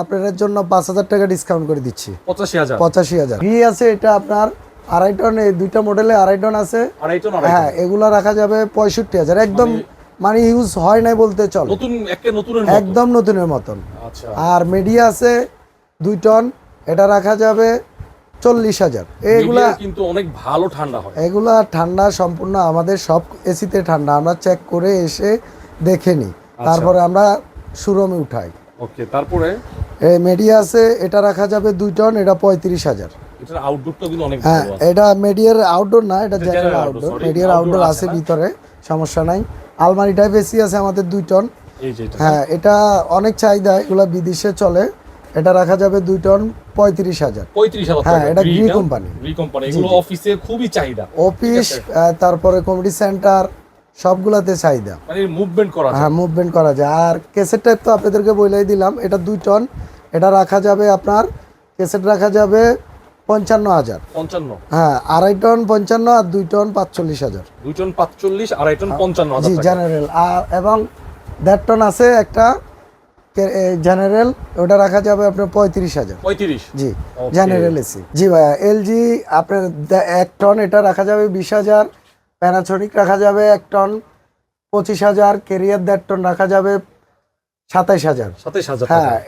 আপনাদের জন্য 5,000 টাকা ডিসকাউন্ট করে দিচ্ছি। 85,000 85,000 ভি আছে, এটা আপনার 2.5 টন, এই দুইটা মডেলে 2.5 টন আছে। 2.5 টন হ্যাঁ, এগুলা রাখা যাবে 65,000, একদম মানে ইউজ হয় নাই বলতে চলে, নতুন নতুনের মতো একদম নতুনের মতন। আচ্ছা, আর মিডিয়া আছে 2 টন, এটা রাখা যাবে 40,000। এগুলা কিন্তু অনেক ভালো ঠান্ডা হয়। এগুলা ঠান্ডা সম্পূর্ণ আমাদের সব এসিতে ঠান্ডা, আমরা চেক করে এসে দেখে নিই, তারপরে আমরা শোরুমে উঠাই। ওকে, তারপরে এই মিডিয়া আছে, এটা রাখা যাবে 2 টন, এটা 35,000। এটার আউটডোরটা কিন্তু অনেক হ্যাঁ, ভালো আছে। এটা মিডিয়ার আউটডোর না, এটা জেনারেল general আউটডোর। sorry, মিডিয়ার আউটডোর outdoor আছে আছে না? ভিতরে, সমস্যা নাই। আলমারি টাইপ এসি আছে আমাদের 2 টন। এই যে এটা হ্যাঁ, এটা অনেক চাহিদা, এগুলা বিদেশে চলে। এটা রাখা যাবে 2 টন 35,000। 35,000 হ্যাঁ, টাকা। এটা গ্রি কোম্পানি। গ্রি কোম্পানি, এগুলো অফিসে খুবই চাহিদা। অফিস, তারপরে কমিটি সেন্টার, সবগুলাতে চাহিদা। মানে মুভমেন্ট করা যায়। হ্যাঁ, মুভমেন্ট করা যায়। আর ক্যাসেট টাইপ তো আপনাদেরকে বলেই দিলাম, এটা 2 টন, এটা রাখা যাবে আপনার, ক্যাসেট রাখা যাবে 55,000। 55, হ্যাঁ, 2.5 টন 55 আর 2 টন 45,000। 2 টন 45, 2.5 টন 55,000 জি, টাকা। জেনারেল। এবং 1.5 টন আছে একটা জেনারেল, ওটা রাখা যাবে আপনার 35,000। 35, জি, Okay. General AC. জি ভাইয়া, এলজি আপনার 1 টন, এটা রাখা যাবে 20,000। প্যানাসোনিক রাখা যাবে 1 টন 25,000। ক্যারিয়ার 1.5 টন রাখা যাবে 27,000। 27,000 টাকা। হ্যাঁ,